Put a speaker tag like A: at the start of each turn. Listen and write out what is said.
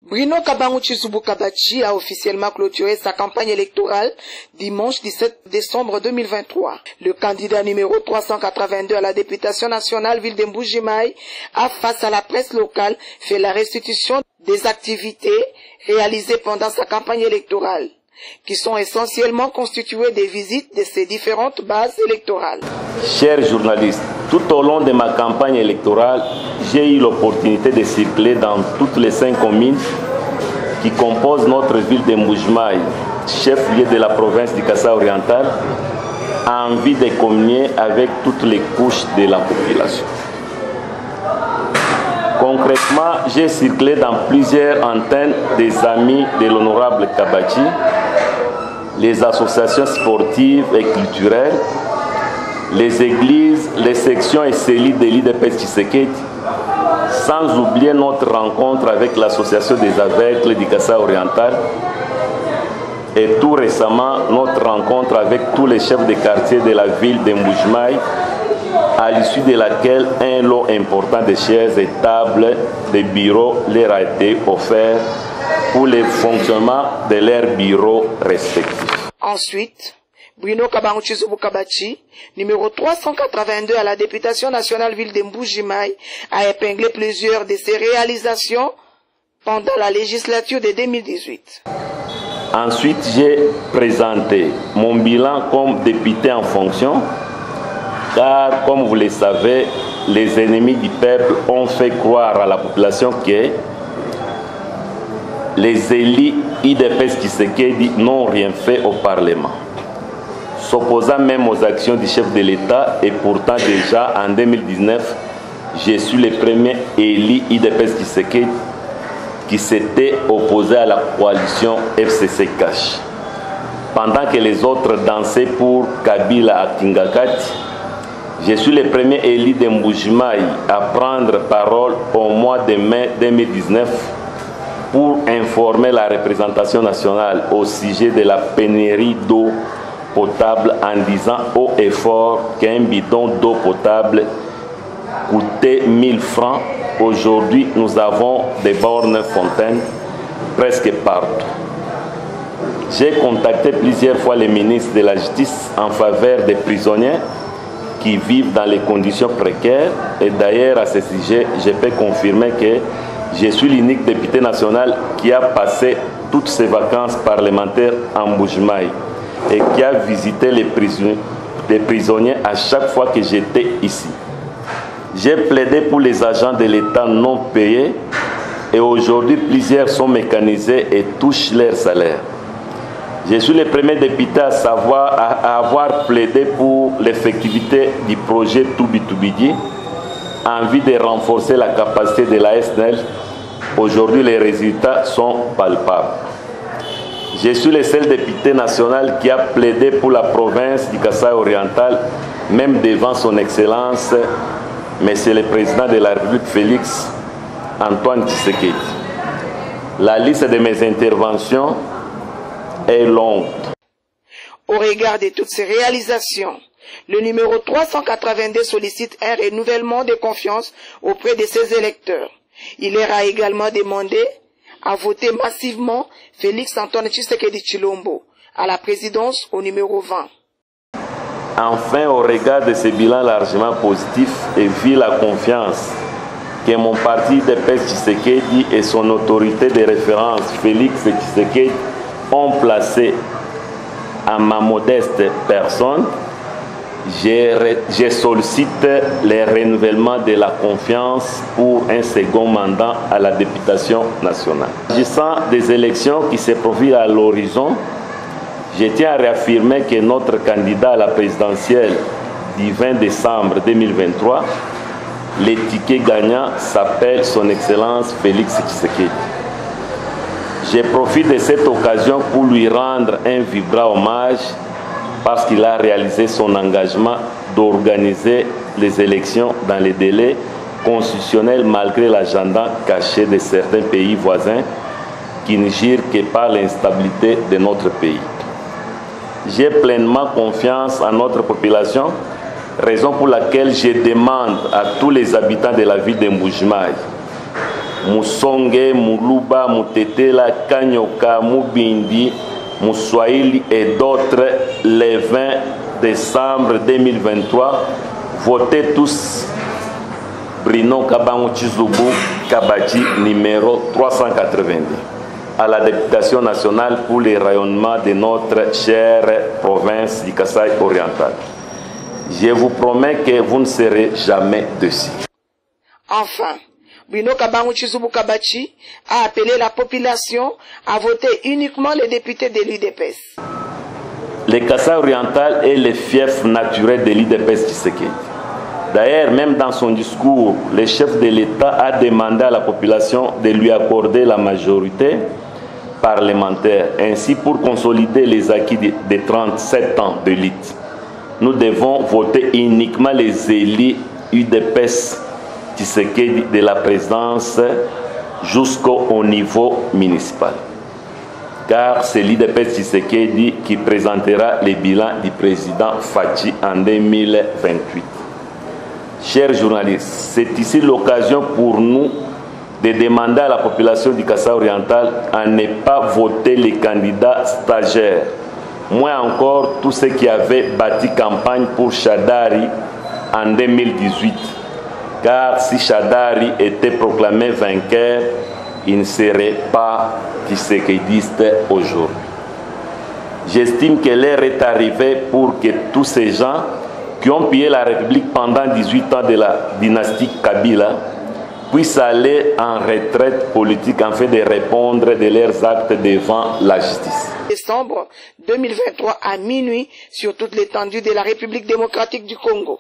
A: Bruno Kabangu Tshizubu Kabachi a officiellement clôturé sa campagne électorale dimanche 17 décembre 2023. Le candidat numéro 382 à la députation nationale ville de Mbuji-Mayi a, face à la presse locale, fait la restitution des activités réalisées pendant sa campagne électorale, qui sont essentiellement constituées des visites de ses différentes bases électorales.
B: Chers journalistes, tout au long de ma campagne électorale, j'ai eu l'opportunité de circuler dans toutes les 5 communes qui composent notre ville de Mbuji-Mayi, chef-lieu de la province du Kasaï oriental, en envie de communier avec toutes les couches de la population. Concrètement, j'ai circulé dans plusieurs antennes des amis de l'honorable Kabachi, les associations sportives et culturelles, les églises, les sections et cellules de l'IDPS Tshisekedi, sans oublier notre rencontre avec l'association des aveugles du Kasaï oriental et tout récemment notre rencontre avec tous les chefs de quartier de la ville de Mbuji-Mayi, à l'issue de laquelle un lot important de chaises et tables de bureaux leur a été offert pour le fonctionnement de leurs bureaux respectifs.
A: Ensuite, Bruno Kabangu Tshizubu Kabachi, numéro 382 à la députation nationale ville de Mbuji-Mayi, a épinglé plusieurs de ses réalisations pendant la législature de 2018.
B: Ensuite, j'ai présenté mon bilan comme député en fonction, car, comme vous le savez, les ennemis du peuple ont fait croire à la population que les élus IDPS Tshisekedi n'ont rien fait au Parlement, s'opposant même aux actions du chef de l'État. Et pourtant, déjà en 2019, je suis le premier élu IDPS Tshisekedi qui s'était opposé à la coalition FCC Cash. Pendant que les autres dansaient pour Kabila à Kingakati, je suis le premier élu de Mbuji-Mayi à prendre parole au mois de mai 2019 pour informer la représentation nationale au sujet de la pénurie d'eau potable, en disant haut et fort qu'un bidon d'eau potable coûtait 1000 francs. Aujourd'hui, nous avons des bornes fontaines presque partout. J'ai contacté plusieurs fois le ministre de la Justice en faveur des prisonniers qui vivent dans les conditions précaires. Et d'ailleurs, à ce sujet, je peux confirmer que je suis l'unique député national qui a passé toutes ses vacances parlementaires en Mbuji-Mayi et qui a visité les prisonniers à chaque fois que j'étais ici. J'ai plaidé pour les agents de l'État non payés et aujourd'hui plusieurs sont mécanisés et touchent leur salaire. Je suis le premier député à avoir plaidé pour l'effectivité du projet Toubi-Toubidi en vue de renforcer la capacité de la SNEL. Aujourd'hui, les résultats sont palpables. Je suis le seul député national qui a plaidé pour la province du Kasaï oriental, même devant son Excellence, Monsieur le Président de la République Félix Antoine Tshisekedi. La liste de mes interventions est longue.
A: Au regard de toutes ces réalisations, le numéro 382 sollicite un renouvellement de confiance auprès de ses électeurs. Il leur a également demandé à voter massivement Félix Antoine Tshisekedi Tshilombo à la présidence au numéro 20.
B: Enfin, au regard de ce bilan largement positif et vu la confiance que mon parti IDPS Tshisekedi et son autorité de référence Félix Tshisekedi ont placé à ma modeste personne, je sollicite le renouvellement de la confiance pour un second mandat à la députation nationale. S'agissant des élections qui se profilent à l'horizon, je tiens à réaffirmer que notre candidat à la présidentielle du 20 décembre 2023, le ticket gagnant s'appelle Son Excellence Félix Tshisekedi. Je profite de cette occasion pour lui rendre un vibrant hommage parce qu'il a réalisé son engagement d'organiser les élections dans les délais constitutionnels malgré l'agenda caché de certains pays voisins qui ne girent que par l'instabilité de notre pays. J'ai pleinement confiance en notre population, raison pour laquelle je demande à tous les habitants de la ville de Mbuji-Mayi Musonge, Muluba, Mutetela, Kanyoka, Mubindi, Muswahili et d'autres le 20 décembre 2023. Votez tous Bruno Kabango Chizubu Kabaji numéro 390 à la députation nationale pour le rayonnement de notre chère province du Kasaï oriental. Je vous promets que vous ne serez jamais déçus.
A: Enfin, Bruno Kabango Chizubu Kabachi a appelé la population à voter uniquement les députés de l'UDPS.
B: Le Kasaï oriental est le fief naturel de l'UDPS Tshisekedi. D'ailleurs, même dans son discours, le chef de l'État a demandé à la population de lui accorder la majorité parlementaire. Ainsi, pour consolider les acquis de 37 ans de lutte, nous devons voter uniquement les élus UDPS Tshisekedi de la présidence jusqu'au niveau municipal. Car c'est l'UDPS Tshisekedi qui présentera le bilan du président Fachi en 2028. Chers journalistes, c'est ici l'occasion pour nous de demander à la population du Kasaï oriental à ne pas voter les candidats stagiaires, moins encore tous ceux qui avaient bâti campagne pour Chadari en 2018. Car si Chadari était proclamé vainqueur, il ne serait pas tshisekidiste aujourd'hui. J'estime que l'heure est arrivée pour que tous ces gens qui ont pillé la République pendant 18 ans de la dynastie Kabila puissent aller en retraite politique afin de répondre de leurs actes devant la justice.
A: Décembre 2023 à minuit sur toute l'étendue de la République démocratique du Congo.